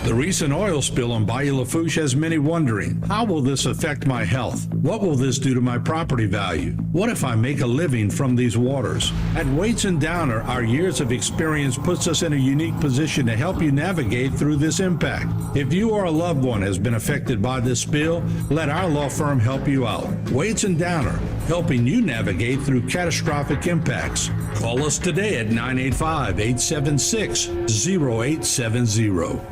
The recent oil spill on Bayou Lafourche has many wondering, how will this affect my health? What will this do to my property value? What if I make a living from these waters? At Waits & Downer, our years of experience puts us in a unique position to help you navigate through this impact. If you or a loved one has been affected by this spill, let our law firm help you out. Waits & Downer, helping you navigate through catastrophic impacts. Call us today at 985-876-0870.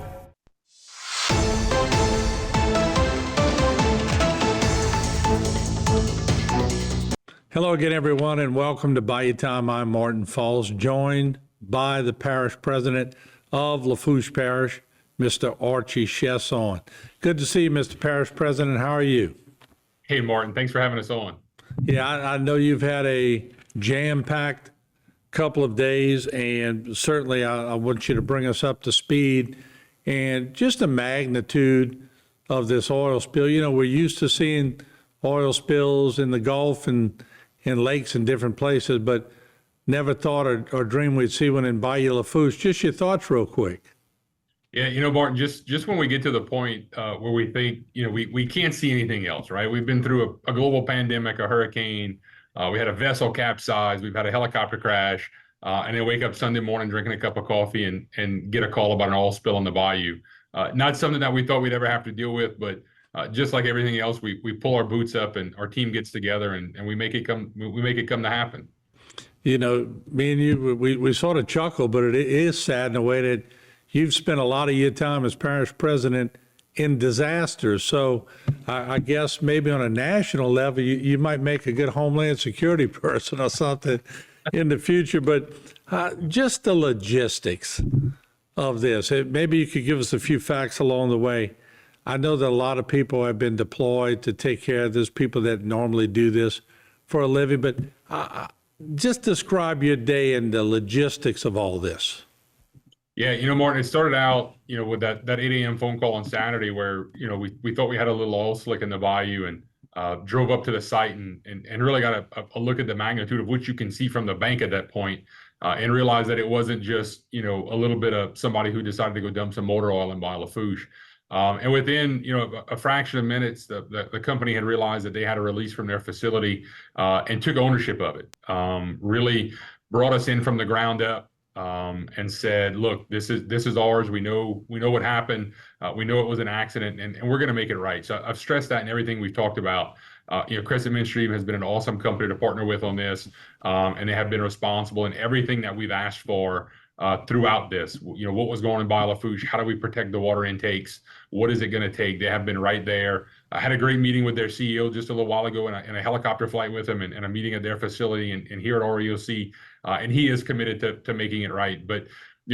Hello again, everyone, and welcome to Bayou Time. I'm Martin Falls, joined by the parish president of Lafourche Parish, Mr. Archie Chaisson. Good to see you, Mr. Parish President. How are you? Hey, Martin. Thanks for having us on. Yeah, I know you've had a jam-packed couple of days, and certainly I want you to bring us up to speed and just the magnitude of this oil spill. You know, we're used to seeing oil spills in the Gulf and in lakes in different places, but never thought or dreamed we'd see one in Bayou Lafourche. Just your thoughts real quick. Yeah, Martin, just when we get to the point where we think, we can't see anything else, right? We've been through a global pandemic, a hurricane, we had a vessel capsize, we've had a helicopter crash, and then wake up Sunday morning drinking a cup of coffee and get a call about an oil spill in the bayou. Not something that we thought we'd ever have to deal with, but just like everything else, we pull our boots up and our team gets together and we make it come to happen. You know, me and you, we sort of chuckle, but it is sad in a way that you've spent a lot of your time as parish president in disasters. So I guess maybe on a national level, you might make a good Homeland Security person or something in the future. But just the logistics of this, maybe you could give us a few facts along the way. I know that a lot of people have been deployed to take care of this, people that normally do this for a living, but just describe your day and the logistics of all this. Yeah, Martin, it started out, with that 8 a.m. phone call on Saturday where, we thought we had a little oil slick in the bayou and drove up to the site and really got a look at the magnitude of what you can see from the bank at that point and realized that it wasn't just, a little bit of somebody who decided to go dump some motor oil in Bayou Lafourche. And within, a fraction of minutes, the company had realized that they had a release from their facility and took ownership of it. Really brought us in from the ground up and said, "Look, this is ours. We know what happened. We know it was an accident, and we're going to make it right." So I've stressed that in everything we've talked about. Crescent Midstream has been an awesome company to partner with on this, and they have been responsible in everything that we've asked for. Throughout this, what was going on in Bayou Lafourche? How do we protect the water intakes? What is it going to take? They have been right there. I had a great meeting with their CEO just a little while ago in a helicopter flight with him and a meeting at their facility and here at REOC. And he is committed to making it right. But,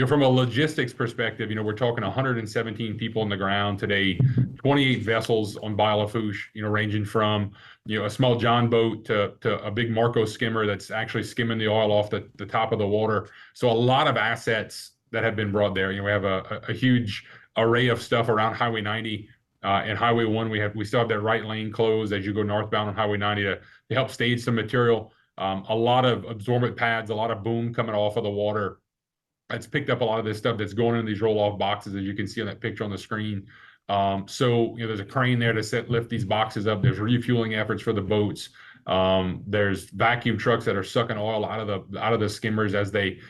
from a logistics perspective, we're talking 117 people on the ground today, 28 vessels on Bayou Lafourche, ranging from, a small John boat to a big Marco skimmer that's actually skimming the oil off the top of the water. So a lot of assets that have been brought there. We have a huge array of stuff around Highway 90 and Highway 1. We still have that right lane closed as you go northbound on Highway 90 to help stage some material. A lot of absorbent pads, a lot of boom coming off of the water. It's picked up a lot of this stuff that's going in these roll-off boxes, as you can see on that picture on the screen. So there's a crane there to lift these boxes up. There's refueling efforts for the boats. There's vacuum trucks that are sucking oil out of the skimmers as they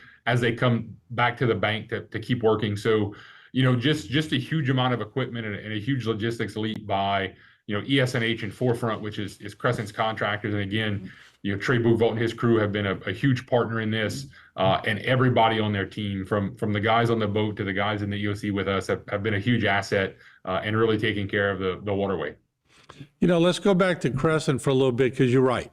come back to the bank to keep working. So just a huge amount of equipment and a huge logistics leap by ES&H and Forefront, which is Crescent's contractors. And again, Trey Bouvalt and his crew have been a huge partner in this, and everybody on their team, from the guys on the boat to the guys in the EOC with us, have been a huge asset and really taking care of the waterway. Let's go back to Crescent for a little bit, because you're right.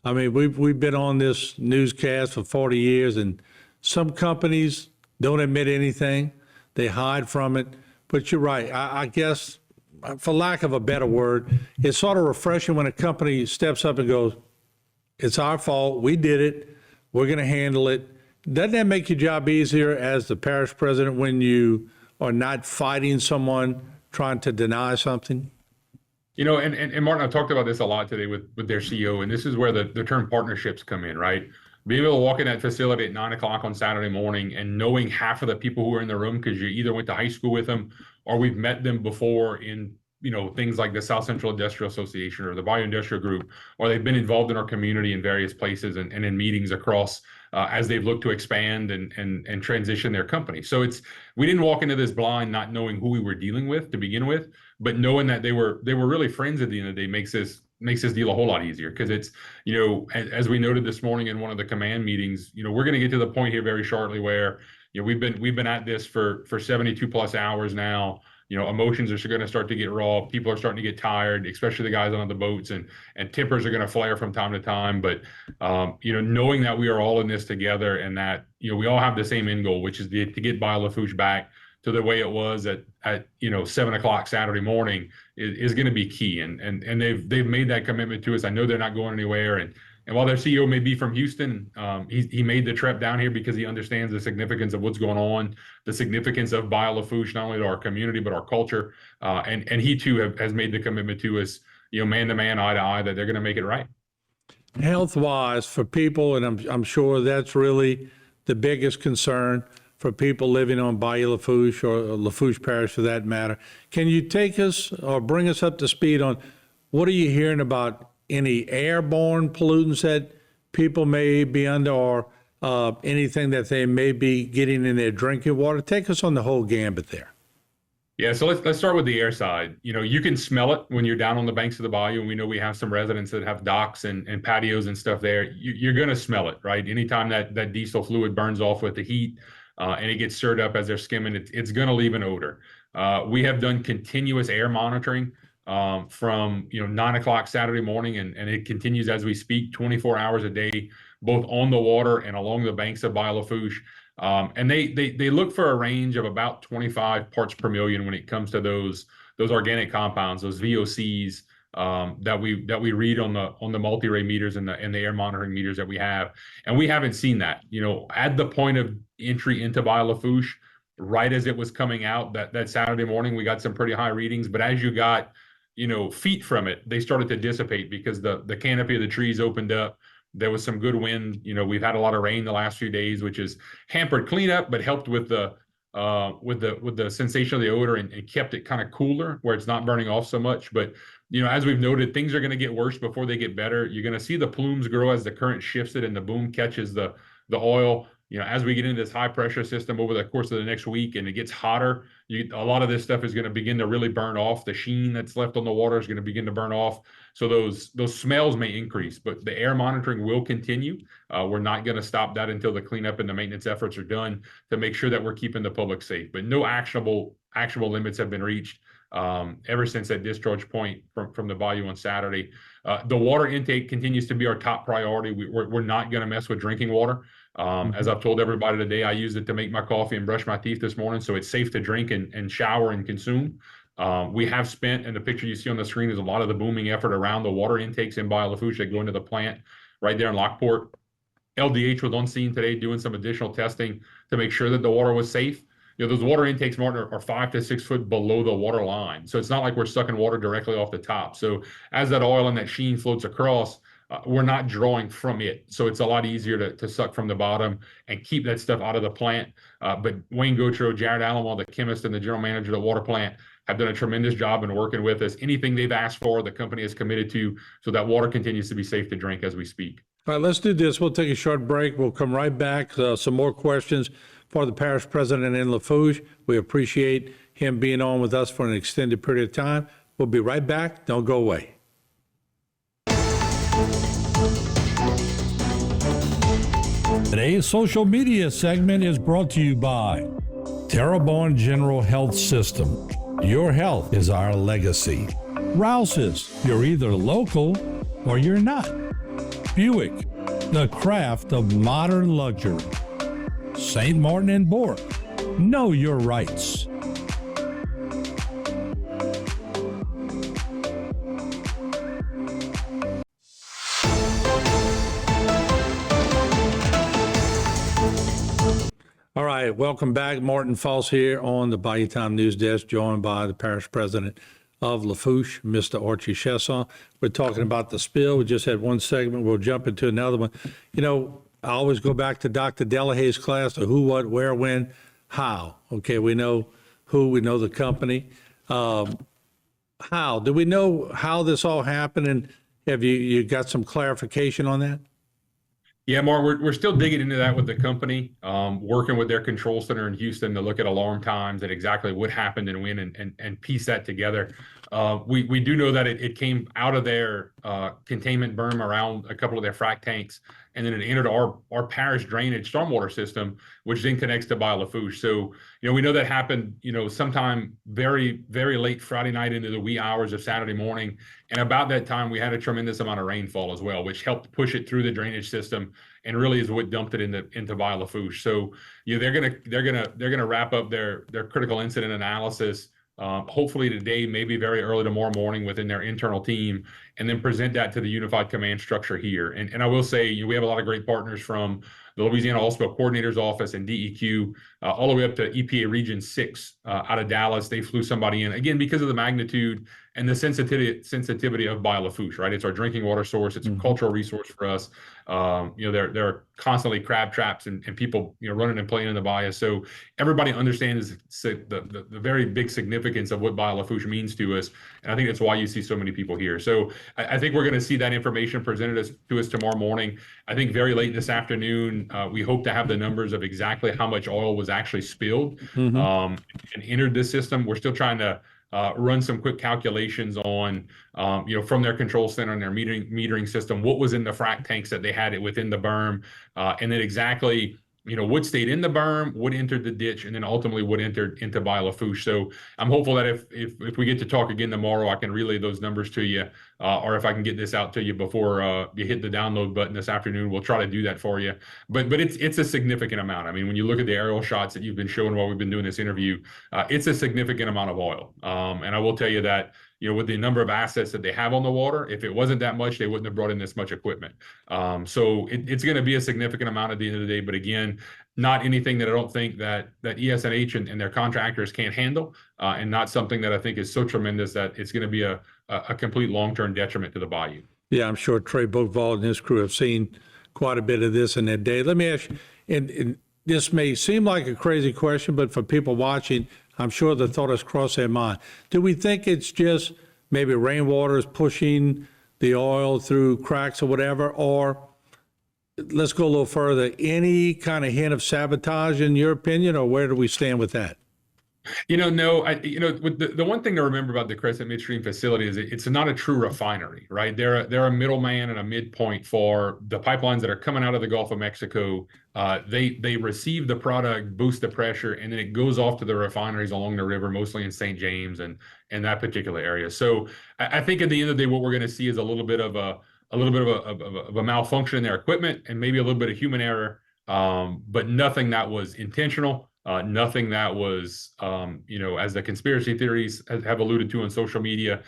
I mean, we've been on this newscast for 40 years, and some companies don't admit anything. They hide from it. But you're right. I guess, for lack of a better word, it's sort of refreshing when a company steps up and goes, "It's our fault. We did it. We're going to handle it." Doesn't that make your job easier as the parish president when you are not fighting someone trying to deny something? And Martin, I've talked about this a lot today with their CEO, and this is where the term partnerships come in, right? Being able to walk in that facility at 9 o'clock on Saturday morning and knowing half of the people who are in the room because you either went to high school with them or we've met them before in things like the South Central Industrial Association or the Bayou Industrial Group, or they've been involved in our community in various places and in meetings across as they've looked to expand and transition their company. So we didn't walk into this blind not knowing who we were dealing with to begin with, but knowing that they were really friends at the end of the day makes this deal a whole lot easier, because it's, as we noted this morning in one of the command meetings, we're going to get to the point here very shortly where we've been at this for 72 plus hours now. Emotions are going to start to get raw. People are starting to get tired, especially the guys on the boats, and tempers are going to flare from time to time. But knowing that we are all in this together, and that we all have the same end goal, which is to get Bayou Lafourche back to the way it was at 7 o'clock Saturday morning, is going to be key. And they've made that commitment to us. I know they're not going anywhere. And while their CEO may be from Houston, he made the trip down here because he understands the significance of what's going on, the significance of Bayou Lafourche, not only to our community, but our culture. And he too has made the commitment to us, man to man, eye to eye, that they're going to make it right. Health-wise for people, and I'm sure that's really the biggest concern for people living on Bayou Lafourche or Lafourche Parish for that matter. Can you take us or bring us up to speed on what are you hearing about any airborne pollutants that people may be under, or anything that they may be getting in their drinking water? Take us on the whole gambit there. Yeah, so let's start with the air side. You can smell it when you're down on the banks of the bayou, and we know we have some residents that have docks and patios and stuff there. You're going to smell it, right? Anytime that diesel fluid burns off with the heat and it gets stirred up as they're skimming, it's going to leave an odor. We have done continuous air monitoring from 9 o'clock Saturday morning, and it continues as we speak, 24 hours a day, both on the water and along the banks of Bayou Lafourche. And they look for a range of about 25 parts per million when it comes to those organic compounds, those VOCs that we read on the multi-ray meters and the air monitoring meters that we have. And we haven't seen that. At the point of entry into Bayou Lafourche, right as it was coming out that Saturday morning, we got some pretty high readings. But as you got feet from it, they started to dissipate because the canopy of the trees opened up. There was some good wind. We've had a lot of rain the last few days, which has hampered cleanup, but helped with the sensation of the odor and kept it kind of cooler where it's not burning off so much. But as we've noted, things are going to get worse before they get better. You're going to see the plumes grow as the current shifts it and the boom catches the oil. As we get into this high pressure system over the course of the next week and it gets hotter, a lot of this stuff is going to begin to really burn off. The sheen that's left on the water is going to begin to burn off. So those smells may increase, but the air monitoring will continue. We're not going to stop that until the cleanup and the maintenance efforts are done to make sure that we're keeping the public safe. But no actionable limits have been reached ever since that discharge point from the bayou on Saturday. The water intake continues to be our top priority. We're not going to mess with drinking water. As I've told everybody today, I use it to make my coffee and brush my teeth this morning, so it's safe to drink and shower and consume. We have spent, and the picture you see on the screen is a lot of the booming effort around the water intakes in Bayou Lafourche that go into the plant right there in Lockport. LDH was on scene today doing some additional testing to make sure that the water was safe. Those water intakes, Martin, are 5 to 6 foot below the water line. So it's not like we're sucking water directly off the top. So as that oil and that sheen floats across, we're not drawing from it. So it's a lot easier to suck from the bottom and keep that stuff out of the plant. But Wayne Gautreaux, Jared Alamo, the chemist and the general manager of the water plant, have done a tremendous job in working with us. Anything they've asked for, the company is committed to, so that water continues to be safe to drink as we speak. All right, let's do this. We'll take a short break. We'll come right back. Some more questions for the parish president in Lafourche. We appreciate him being on with us for an extended period of time. We'll be right back. Don't go away. Today's social media segment is brought to you by Airborne General Health System. Your health is our legacy. Rouse's, you're either local or you're not. Buick, the craft of modern luxury. St. Martin and Bork, know your rights. All right, welcome back. Martin Falls here on the Bayou Time News Desk, joined by the parish president of Lafourche, Mr. Archie Chaisson. We're talking about the spill. We just had one segment. We'll jump into another one. I always go back to Dr. Delahay's class, the who, what, where, when, how. Okay, we know who, we know the company. How? Do we know how this all happened? And have you got some clarification on that? Yeah, Mark, we're still digging into that with the company, working with their control center in Houston to look at alarm times and exactly what happened and when and piece that together. We do know that it came out of their containment berm around a couple of their frac tanks, and then it entered our parish drainage stormwater system, which then connects to Bayou Lafourche. So, we know that happened, sometime very, very late Friday night into the wee hours of Saturday morning. And about that time, we had a tremendous amount of rainfall as well, which helped push it through the drainage system and really is what dumped it into Bayou Lafourche. So, they're gonna wrap up their critical incident analysis. Hopefully today, maybe very early tomorrow morning within their internal team, and then present that to the unified command structure here. And I will say, we have a lot of great partners from the Louisiana Oil Spill Coordinator's Office and DEQ, all the way up to EPA Region 6 out of Dallas. They flew somebody in, again, because of the magnitude and the sensitivity of Bayou Lafourche, right? It's our drinking water source. It's a cultural resource for us. There are constantly crab traps and people, running and playing in the bayou. So everybody understands the very big significance of what Bayou Lafourche means to us. And I think that's why you see so many people here. So I think we're going to see that information presented to us tomorrow morning. I think very late this afternoon, we hope to have the numbers of exactly how much oil was actually spilled and entered the system. We're still trying to run some quick calculations on, from their control center and their metering system, what was in the frac tanks that they had it within the berm, and then exactly, what stayed in the berm, what entered the ditch, and then ultimately what entered into Bayou Lafourche. So I'm hopeful that if we get to talk again tomorrow, I can relay those numbers to you, or if I can get this out to you before you hit the download button this afternoon, we'll try to do that for you. But it's a significant amount. I mean, when you look at the aerial shots that you've been showing while we've been doing this interview, it's a significant amount of oil. And I will tell you that, with the number of assets that they have on the water, if it wasn't that much, they wouldn't have brought in this much equipment. So it's going to be a significant amount at the end of the day. But again, not anything that I don't think that ES&H and their contractors can't handle, and not something that I think is so tremendous that it's going to be a complete long-term detriment to the bayou. Yeah, I'm sure Trey Bookvault and his crew have seen quite a bit of this in their day. Let me ask you, and this may seem like a crazy question, but for people watching, I'm sure the thought has crossed their mind. Do we think it's just maybe rainwater is pushing the oil through cracks or whatever? Or let's go a little further, any kind of hint of sabotage in your opinion, or where do we stand with that? No, with the one thing to remember about the Crescent Midstream facility is it's not a true refinery, right? They're a middleman and a midpoint for the pipelines that are coming out of the Gulf of Mexico. They receive the product, boost the pressure, and then it goes off to the refineries along the river, mostly in St. James and that particular area. So I think at the end of the day, what we're going to see is a little bit of a malfunction in their equipment and maybe a little bit of human error, but nothing that was intentional. Nothing that was, as the conspiracy theories have alluded to on social media,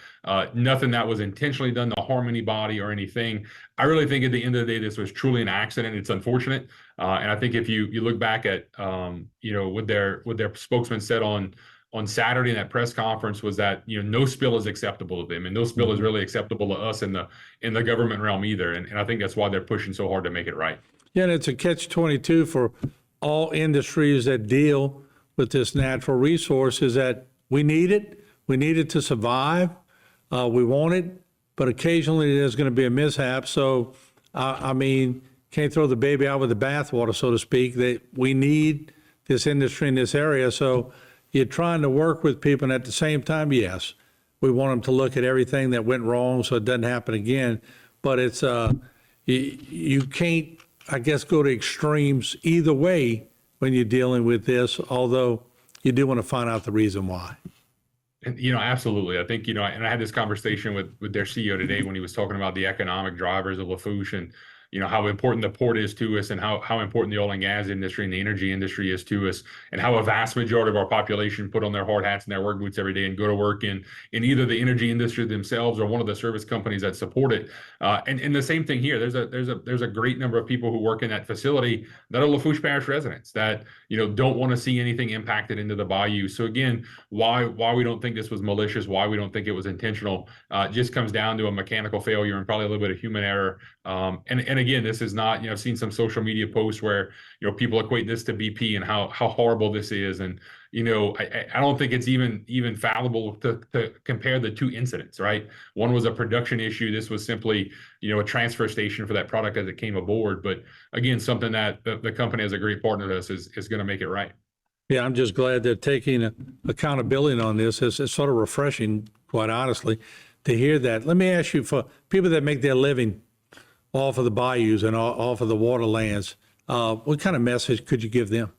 nothing that was intentionally done to harm anybody or anything. I really think at the end of the day, this was truly an accident. It's unfortunate. And I think if you look back at, what their spokesman said on Saturday in that press conference was that, no spill is acceptable to them, and no spill is really acceptable to us in the government realm either. And I think that's why they're pushing so hard to make it right. Yeah, and it's a catch-22 for all industries that deal with this natural resource, is that we need it to survive. We want it, but occasionally there's going to be a mishap. So, can't throw the baby out with the bathwater, so to speak. That we need this industry in this area. So you're trying to work with people, and at the same time, yes, we want them to look at everything that went wrong so it doesn't happen again. But it's you can't, I guess, go to extremes either way when you're dealing with this, although you do want to find out the reason why. And, absolutely. I think, and I had this conversation with their CEO today when he was talking about the economic drivers of Lafourche and, how important the port is to us, and how important the oil and gas industry and the energy industry is to us, and how a vast majority of our population put on their hard hats and their work boots every day and go to work in either the energy industry themselves or one of the service companies that support it. And the same thing here. There's a great number of people who work in that facility that are Lafourche Parish residents that, don't want to see anything impacted into the bayou. So again, why we don't think this was malicious, why we don't think it was intentional, just comes down to a mechanical failure and probably a little bit of human error. And again, this is not, I've seen some social media posts where, people equate this to BP and how horrible this is. And, I don't think it's even fallible to compare the two incidents, right? One was a production issue. This was simply, a transfer station for that product as it came aboard. But again, something that the company as a great partner to us is going to make it right. Yeah, I'm just glad they're taking accountability on this. It's sort of refreshing, quite honestly, to hear that. Let me ask you, for people that make their living off of the bayous and off of the waterlands, what kind of message could you give them?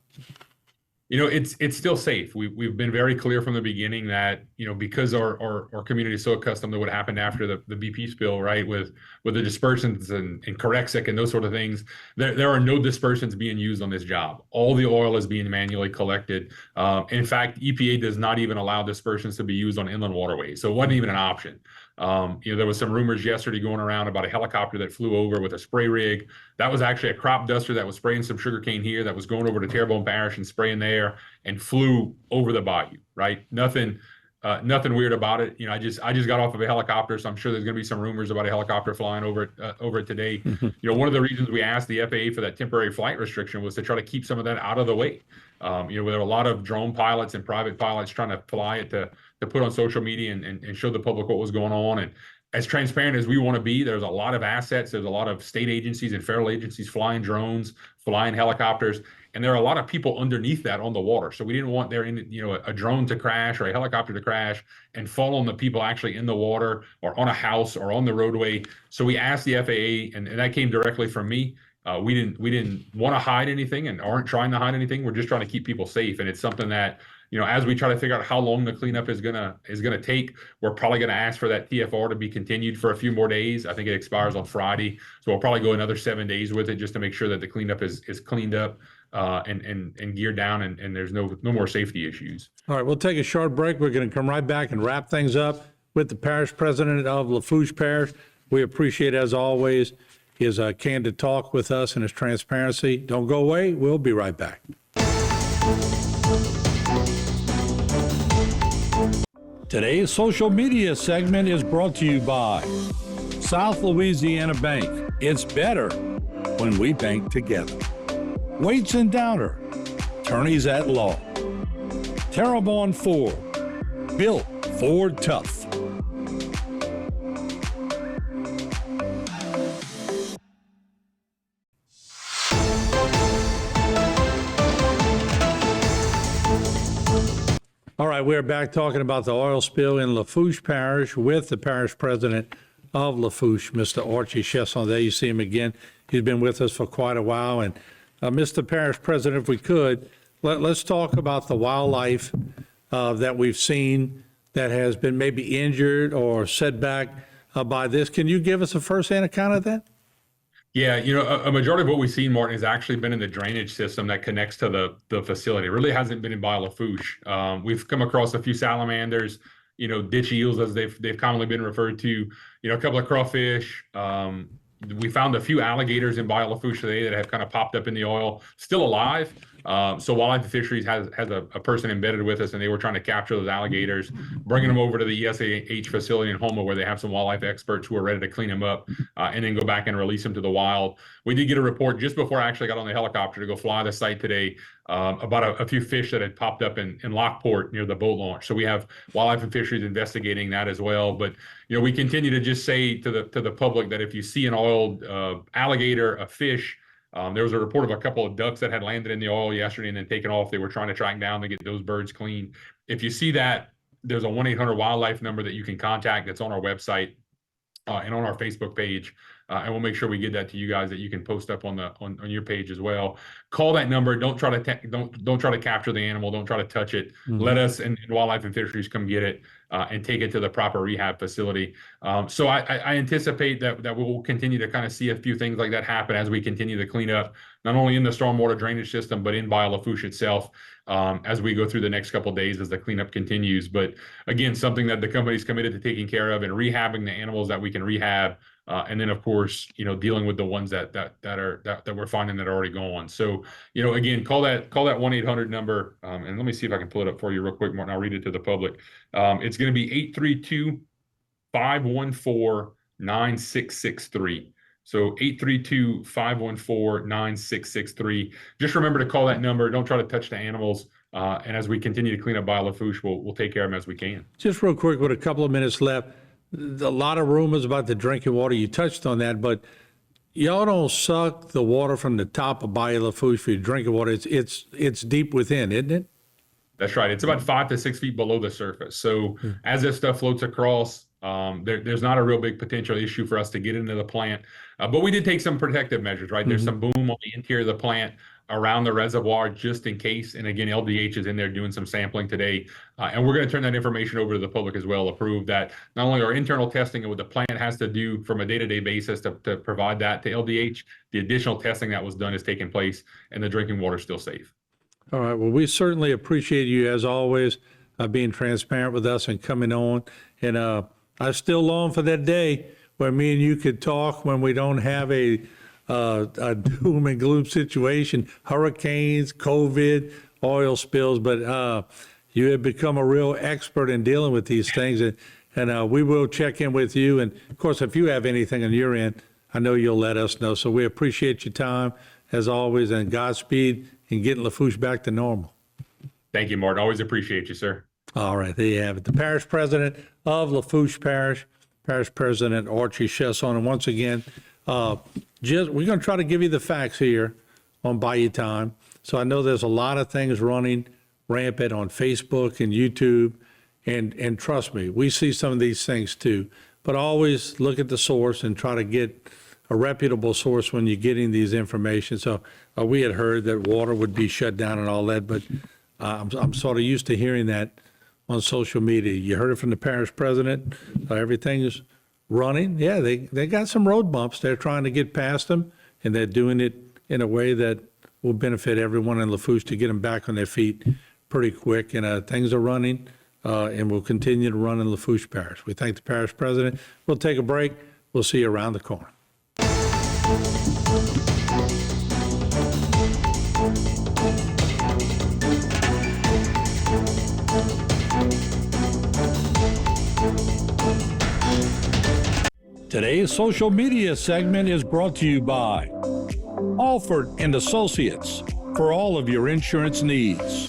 It's still safe. We've been very clear from the beginning that, because our community is so accustomed to what happened after the BP spill, right, with the dispersants and Correxic and those sort of things, there are no dispersants being used on this job. All the oil is being manually collected. In fact, EPA does not even allow dispersants to be used on inland waterways, so it wasn't even an option. There was some rumors yesterday going around about a helicopter that flew over with a spray rig. That was actually a crop duster that was spraying some sugarcane here, that was going over to Terrebonne Parish and spraying there, and flew over the bayou, right? Nothing weird about it. I just got off of a helicopter, so I'm sure there's going to be some rumors about a helicopter flying over it today. One of the reasons we asked the FAA for that temporary flight restriction was to try to keep some of that out of the way. There were a lot of drone pilots and private pilots trying to fly it to put on social media and show the public what was going on. And as transparent as we want to be, there's a lot of assets. There's a lot of state agencies and federal agencies flying drones, flying helicopters, and there are a lot of people underneath that on the water. So we didn't want a drone to crash or a helicopter to crash and fall on the people actually in the water or on a house or on the roadway. So we asked the FAA, and that came directly from me. We didn't want to hide anything and aren't trying to hide anything. We're just trying to keep people safe. And it's something that, as we try to figure out how long the cleanup is gonna take, we're probably gonna ask for that TFR to be continued for a few more days. I think it expires on Friday, so we'll probably go another 7 days with it just to make sure that the cleanup is cleaned up and geared down, and there's no more safety issues. All right, we'll take a short break. We're going to come right back and wrap things up with the parish president of Lafourche Parish. We appreciate, as always, his candid talk with us and his transparency. Don't go away. We'll be right back. Today's social media segment is brought to you by South Louisiana Bank. It's better when we bank together. Waits and Downer, attorneys at law. Terrebonne Ford, built Ford tough. All right, we're back talking about the oil spill in Lafourche Parish with the parish president of Lafourche, Mr. Archie Chaisson. There you see him again. He's been with us for quite a while. And Mr. Parish President, if we could, let's talk about the wildlife that we've seen that has been maybe injured or set back by this. Can you give us a first-hand account of that? Yeah, a majority of what we've seen, Martin, has actually been in the drainage system that connects to the facility. It really hasn't been in Bayou Lafourche. We've come across a few salamanders, ditch eels, as they've commonly been referred to, a couple of crawfish. We found a few alligators in Bayou Lafourche today that have kind of popped up in the oil, still alive. So Wildlife and Fisheries has a person embedded with us, and they were trying to capture those alligators, bringing them over to the ESAH facility in Houma, where they have some wildlife experts who are ready to clean them up and then go back and release them to the wild. We did get a report just before I actually got on the helicopter to go fly the site today about a few fish that had popped up in Lockport near the boat launch. So we have Wildlife and Fisheries investigating that as well. But we continue to just say to the public that if you see an oiled alligator, a fish, there was a report of a couple of ducks that had landed in the oil yesterday and then taken off. They were trying to track down to get those birds clean. If you see that, there's a 1-800-WILDLIFE number that you can contact that's on our website and on our Facebook page. And we'll make sure we get that to you guys, that you can post up on your page as well. Call that number. Don't try to capture the animal. Don't try to touch it. Mm-hmm. Let us and Wildlife and Fisheries come get it and take it to the proper rehab facility. So I anticipate that we'll continue to kind of see a few things like that happen as we continue to clean up, not only in the stormwater drainage system, but in Bayou Lafourche itself as we go through the next couple of days as the cleanup continues. But again, something that the company's committed to taking care of and rehabbing the animals that we can rehab. And then, of course, dealing with the ones that we're finding that are already gone. So, again, call that 1-800 number. And let me see if I can pull it up for you real quick, Martin. I'll read it to the public. It's going to be 832-514-9663. So 832-514-9663. Just remember to call that number. Don't try to touch the animals. And as we continue to clean up Bayou Lafourche, we'll take care of them as we can. Just real quick, with a couple of minutes left, a lot of rumors about the drinking water. You touched on that, but y'all don't suck the water from the top of Bayou Lafourche for your drinking water. It's deep within, isn't it? That's right. It's about 5 to 6 feet below the surface. So as this stuff floats across, there's not a real big potential issue for us to get into the plant. But we did take some protective measures, right? There's some boom on the interior of the plant around the reservoir just in case. And again, LDH is in there doing some sampling today. And we're going to turn that information over to the public as well, approve that not only our internal testing and what the plant has to do from a day-to-day basis to provide that to LDH, the additional testing that was done is taking place and the drinking water is still safe. All right. Well, we certainly appreciate you, as always, being transparent with us and coming on. And I still long for that day where me and you could talk when we don't have a doom and gloom situation, hurricanes, COVID, oil spills. But you have become a real expert in dealing with these things. And we will check in with you. And, of course, if you have anything on your end, I know you'll let us know. So we appreciate your time, as always, and Godspeed in getting Lafourche back to normal. Thank you, Martin. Always appreciate you, sir. All right, there you have it. The parish president of Lafourche Parish, Parish President Archie Chaisson. And once again, we're going to try to give you the facts here on Bayou Time. So I know there's a lot of things running rampant on Facebook and YouTube. And trust me, we see some of these things too. But always look at the source and try to get a reputable source when you're getting these information. So we had heard that water would be shut down and all that, but I'm sort of used to hearing that on social media. You heard it from the parish president. Everything is running. Yeah, they got some road bumps. They're trying to get past them, and they're doing it in a way that will benefit everyone in Lafourche to get them back on their feet pretty quick. And things are running, and will continue to run in Lafourche Parish. We thank the parish president. We'll take a break. We'll see you around the corner. Today's social media segment is brought to you by Alford and Associates for all of your insurance needs.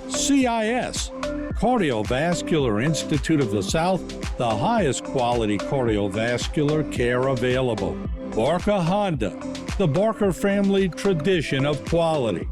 CIS, Cardiovascular Institute of the South, the highest quality cardiovascular care available. Barker Honda, the Barker family tradition of quality.